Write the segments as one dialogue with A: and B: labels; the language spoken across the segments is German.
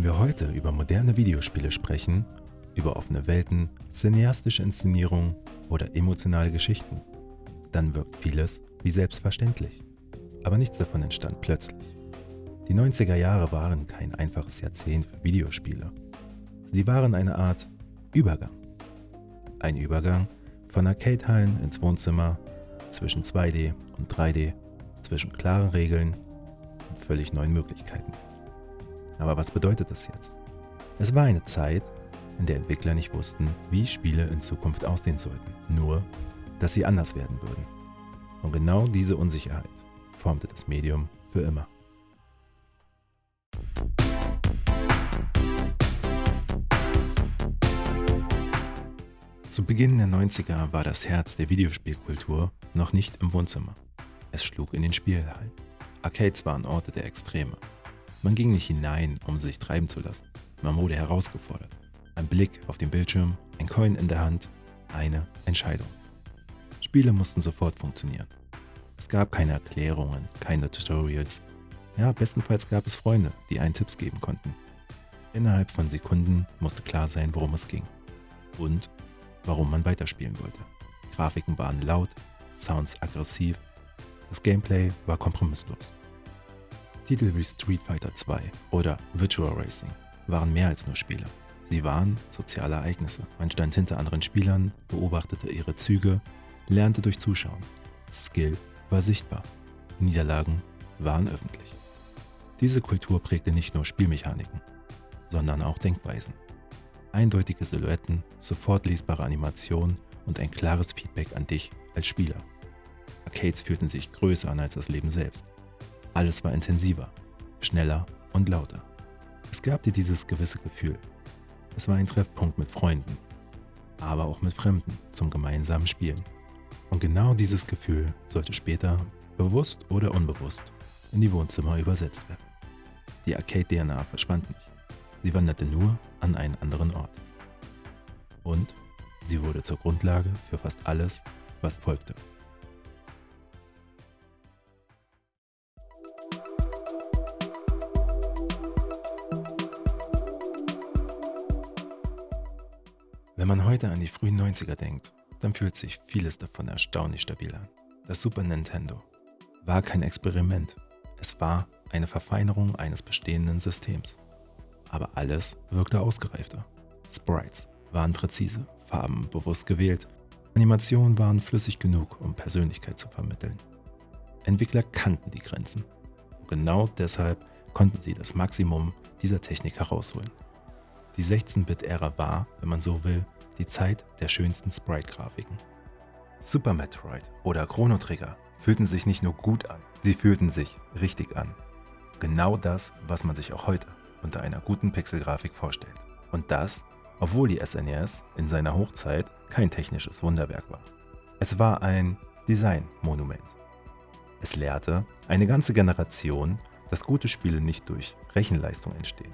A: wir heute über moderne Videospiele sprechen, über offene Welten, cineastische Inszenierungen oder emotionale Geschichten, dann wirkt vieles wie selbstverständlich. Aber nichts davon entstand plötzlich. Die 90er Jahre waren kein einfaches Jahrzehnt für Videospiele. Sie waren eine Art Übergang. Ein Übergang von Arcade-Hallen ins Wohnzimmer, zwischen 2D und 3D, zwischen klaren Regeln und völlig neuen Möglichkeiten. Aber was bedeutet das jetzt? Es war eine Zeit, in der Entwickler nicht wussten, wie Spiele in Zukunft aussehen sollten, nur, dass sie anders werden würden. Und genau diese Unsicherheit formte das Medium für immer. Zu Beginn der 90er war das Herz der Videospielkultur noch nicht im Wohnzimmer. Es schlug in den Spielhallen. Arcades waren Orte der Extreme. Man ging nicht hinein, um sich treiben zu lassen. Man wurde herausgefordert. Ein Blick auf den Bildschirm, ein Coin in der Hand, eine Entscheidung. Spiele mussten sofort funktionieren. Es gab keine Erklärungen, keine Tutorials. Ja, bestenfalls gab es Freunde, die einen Tipps geben konnten. Innerhalb von Sekunden musste klar sein, worum es ging. Und warum man weiterspielen wollte. Grafiken waren laut, Sounds aggressiv, das Gameplay war kompromisslos. Titel wie Street Fighter 2 oder Virtua Racing waren mehr als nur Spiele. Sie waren soziale Ereignisse. Man stand hinter anderen Spielern, beobachtete ihre Züge, lernte durch Zuschauen. Skill war sichtbar. Niederlagen waren öffentlich. Diese Kultur prägte nicht nur Spielmechaniken, sondern auch Denkweisen. Eindeutige Silhouetten, sofort lesbare Animationen und ein klares Feedback an dich als Spieler. Arcades fühlten sich größer an als das Leben selbst. Alles war intensiver, schneller und lauter. Es gab dir dieses gewisse Gefühl. Es war ein Treffpunkt mit Freunden, aber auch mit Fremden zum gemeinsamen Spielen. Und genau dieses Gefühl sollte später, bewusst oder unbewusst, in die Wohnzimmer übersetzt werden. Die Arcade-DNA verschwand nicht. Sie wanderte nur an einen anderen Ort. Und sie wurde zur Grundlage für fast alles, was folgte. Wenn man heute an die frühen 90er denkt, dann fühlt sich vieles davon erstaunlich stabil an. Das Super Nintendo war kein Experiment. Es war eine Verfeinerung eines bestehenden Systems. Aber alles wirkte ausgereifter. Sprites waren präzise, Farben bewusst gewählt, Animationen waren flüssig genug, um Persönlichkeit zu vermitteln. Entwickler kannten die Grenzen. Und genau deshalb konnten sie das Maximum dieser Technik herausholen. Die 16-Bit-Ära war, wenn man so will, die Zeit der schönsten Sprite-Grafiken. Super Metroid oder Chrono Trigger fühlten sich nicht nur gut an, sie fühlten sich richtig an. Genau das, was man sich auch heute unter einer guten Pixelgrafik vorstellt. Und das, obwohl die SNES in seiner Hochzeit kein technisches Wunderwerk war. Es war ein Design-Monument. Es lehrte eine ganze Generation, dass gute Spiele nicht durch Rechenleistung entstehen,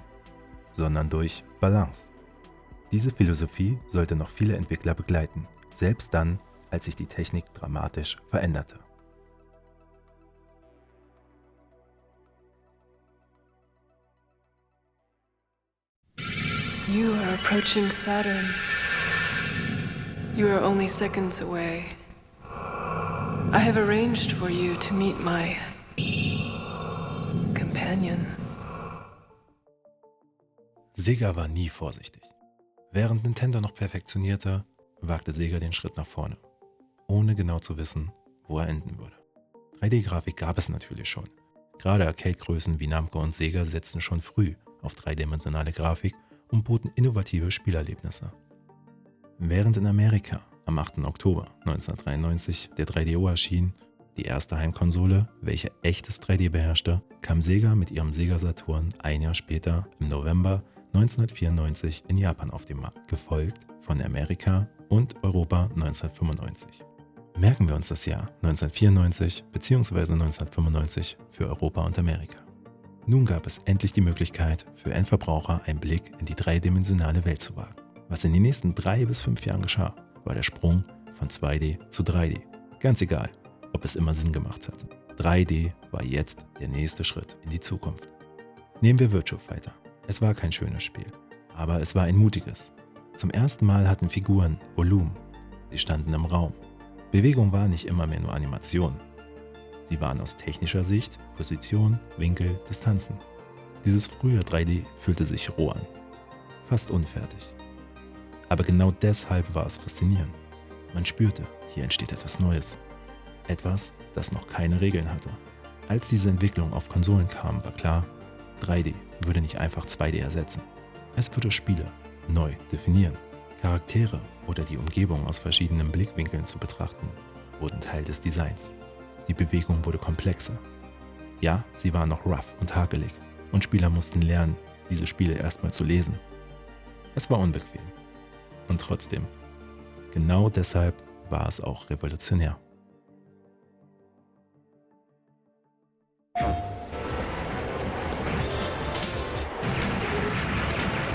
A: sondern durch Balance. Diese Philosophie sollte noch viele Entwickler begleiten, selbst dann, als sich die Technik dramatisch veränderte.
B: You are approaching Saturn. You are only seconds away. I have arranged for you to meet my companion.
A: Sega war nie vorsichtig. Während Nintendo noch perfektionierte, wagte Sega den Schritt nach vorne, ohne genau zu wissen, wo er enden würde. 3D-Grafik gab es natürlich schon. Gerade Arcade-Größen wie Namco und Sega setzten schon früh auf dreidimensionale Grafik und boten innovative Spielerlebnisse. Während in Amerika am 8. Oktober 1993 der 3DO erschien, die erste Heimkonsole, welche echtes 3D beherrschte, kam Sega mit ihrem Sega Saturn ein Jahr später im November 1994 in Japan auf den Markt, gefolgt von Amerika und Europa 1995. Merken wir uns das Jahr 1994 bzw. 1995 für Europa und Amerika. Nun gab es endlich die Möglichkeit für Endverbraucher einen Blick in die dreidimensionale Welt zu wagen. Was in den nächsten 3 bis 5 Jahren geschah, war der Sprung von 2D zu 3D. Ganz egal, ob es immer Sinn gemacht hatte. 3D war jetzt der nächste Schritt in die Zukunft. Nehmen wir Virtua Fighter. Es war kein schönes Spiel, aber es war ein mutiges. Zum ersten Mal hatten Figuren Volumen. Sie standen im Raum. Bewegung war nicht immer mehr nur Animation. Sie waren aus technischer Sicht Position, Winkel, Distanzen. Dieses frühe 3D fühlte sich roh an. Fast unfertig. Aber genau deshalb war es faszinierend. Man spürte, hier entsteht etwas Neues. Etwas, das noch keine Regeln hatte. Als diese Entwicklung auf Konsolen kam, war klar, 3D würde nicht einfach 2D ersetzen. Es würde Spiele neu definieren. Charaktere oder die Umgebung aus verschiedenen Blickwinkeln zu betrachten, wurden Teil des Designs. Die Bewegung wurde komplexer. Ja, sie war noch rough und hakelig und Spieler mussten lernen, diese Spiele erstmal zu lesen. Es war unbequem. Und trotzdem, genau deshalb war es auch revolutionär.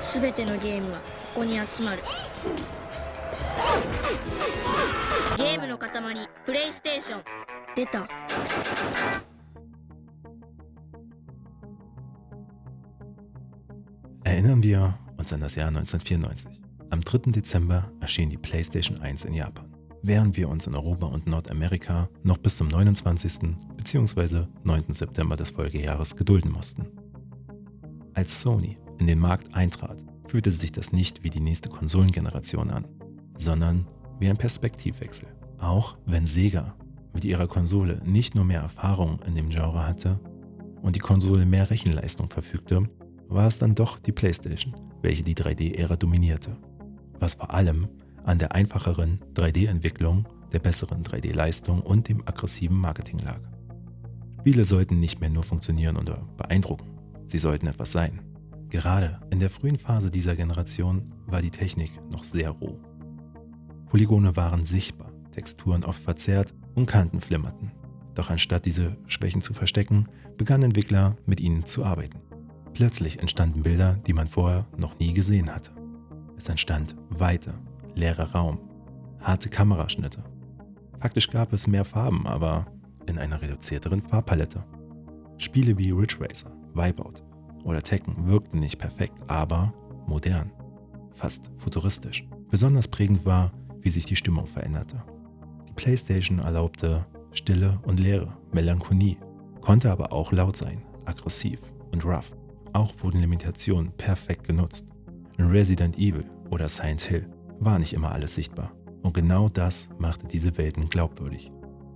C: Subete no Game wa koko ni atsumaru. Game no katamari, PlayStation. Deta.
A: Erinnern wir uns an das Jahr 1994. Am 3. Dezember erschien die PlayStation 1 in Japan, während wir uns in Europa und Nordamerika noch bis zum 29. bzw. 9. September des Folgejahres gedulden mussten. Als Sony in den Markt eintrat, fühlte sich das nicht wie die nächste Konsolengeneration an, sondern wie ein Perspektivwechsel. Auch wenn Sega mit ihrer Konsole nicht nur mehr Erfahrung in dem Genre hatte und die Konsole mehr Rechenleistung verfügte, war es dann doch die PlayStation, welche die 3D-Ära dominierte. Was vor allem an der einfacheren 3D-Entwicklung, der besseren 3D-Leistung und dem aggressiven Marketing lag. Spiele sollten nicht mehr nur funktionieren oder beeindrucken, sie sollten etwas sein. Gerade in der frühen Phase dieser Generation war die Technik noch sehr roh. Polygone waren sichtbar, Texturen oft verzerrt und Kanten flimmerten. Doch anstatt diese Schwächen zu verstecken, begannen Entwickler mit ihnen zu arbeiten. Plötzlich entstanden Bilder, die man vorher noch nie gesehen hatte. Es entstand Weite, leerer Raum, harte Kameraschnitte. Faktisch gab es mehr Farben, aber in einer reduzierteren Farbpalette. Spiele wie Ridge Racer, Wipeout oder Tekken wirkten nicht perfekt, aber modern, fast futuristisch. Besonders prägend war, wie sich die Stimmung veränderte. Die PlayStation erlaubte Stille und Leere, Melancholie, konnte aber auch laut sein, aggressiv und rough. Auch wurden Limitationen perfekt genutzt. In Resident Evil oder Silent Hill war nicht immer alles sichtbar. Und genau das machte diese Welten glaubwürdig.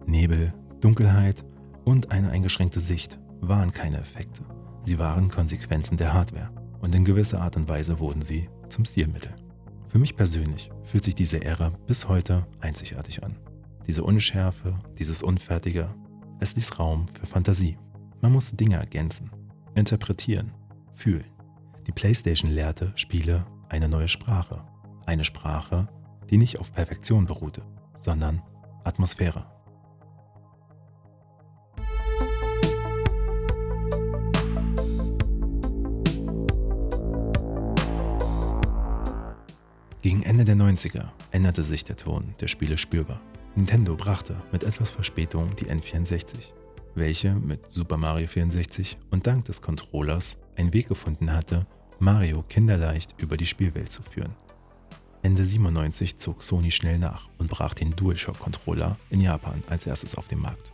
A: Nebel, Dunkelheit und eine eingeschränkte Sicht waren keine Effekte. Sie waren Konsequenzen der Hardware und in gewisser Art und Weise wurden sie zum Stilmittel. Für mich persönlich fühlt sich diese Ära bis heute einzigartig an. Diese Unschärfe, dieses Unfertige, es ließ Raum für Fantasie. Man musste Dinge ergänzen, interpretieren, fühlen. Die PlayStation lehrte Spiele eine neue Sprache. Eine Sprache, die nicht auf Perfektion beruhte, sondern Atmosphäre. Gegen Ende der 90er änderte sich der Ton der Spiele spürbar. Nintendo brachte mit etwas Verspätung die N64, welche mit Super Mario 64 und dank des Controllers einen Weg gefunden hatte, Mario kinderleicht über die Spielwelt zu führen. Ende 97 zog Sony schnell nach und brach den DualShock-Controller in Japan als erstes auf den Markt.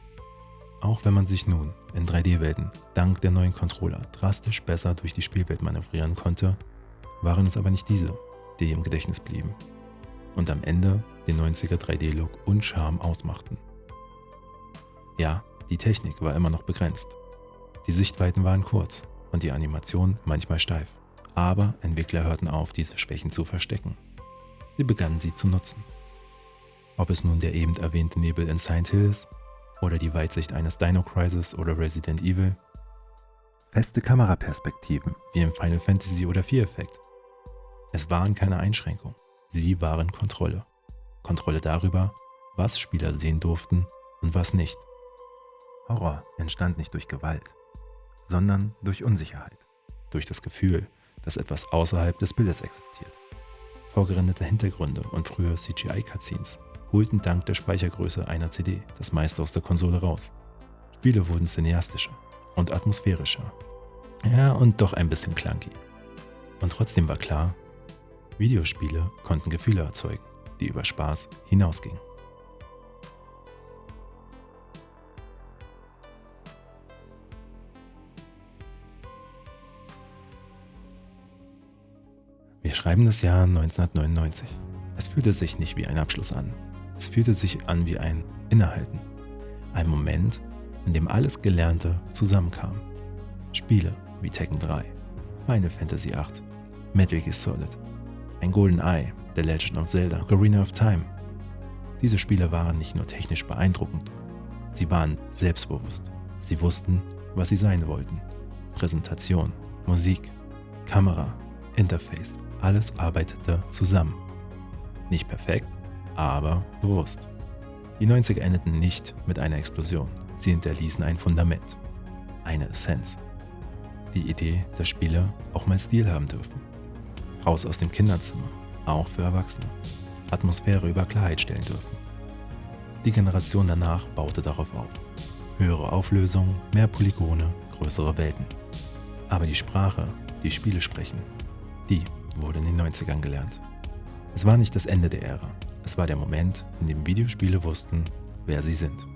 A: Auch wenn man sich nun in 3D-Welten dank der neuen Controller drastisch besser durch die Spielwelt manövrieren konnte, waren es aber nicht diese, die im Gedächtnis blieben und am Ende den 90er 3D-Look und Charme ausmachten. Ja, die Technik war immer noch begrenzt. Die Sichtweiten waren kurz und die Animation manchmal steif. Aber Entwickler hörten auf, diese Schwächen zu verstecken. Sie begannen sie zu nutzen. Ob es nun der eben erwähnte Nebel in Silent Hill ist oder die Weitsicht eines Dino Crisis oder Resident Evil. Feste Kameraperspektiven wie im Final Fantasy oder 4-Effekt. Es waren keine Einschränkungen, sie waren Kontrolle. Kontrolle darüber, was Spieler sehen durften und was nicht. Horror entstand nicht durch Gewalt, sondern durch Unsicherheit, durch das Gefühl, dass etwas außerhalb des Bildes existiert. Vorgerenderte Hintergründe und frühe CGI-Cutscenes holten dank der Speichergröße einer CD das meiste aus der Konsole raus. Spiele wurden cineastischer und atmosphärischer. Ja, und doch ein bisschen clunky. Und trotzdem war klar, Videospiele konnten Gefühle erzeugen, die über Spaß hinausgingen. Wir schreiben das Jahr 1999. Es fühlte sich nicht wie ein Abschluss an. Es fühlte sich an wie ein Innehalten. Ein Moment, in dem alles Gelernte zusammenkam. Spiele wie Tekken 3, Final Fantasy 8, Metal Gear Solid, ein GoldenEye, The Legend of Zelda, Ocarina of Time. Diese Spiele waren nicht nur technisch beeindruckend, sie waren selbstbewusst. Sie wussten, was sie sein wollten. Präsentation, Musik, Kamera, Interface, alles arbeitete zusammen. Nicht perfekt, aber bewusst. Die 90er endeten nicht mit einer Explosion, sie hinterließen ein Fundament, eine Essenz. Die Idee, dass Spiele auch mal Stil haben dürfen. Raus aus dem Kinderzimmer, auch für Erwachsene. Atmosphäre über Klarheit stellen dürfen. Die Generation danach baute darauf auf. Höhere Auflösung, mehr Polygone, größere Welten. Aber die Sprache, die Spiele sprechen, die wurde in den 90ern gelernt. Es war nicht das Ende der Ära, es war der Moment, in dem Videospiele wussten, wer sie sind.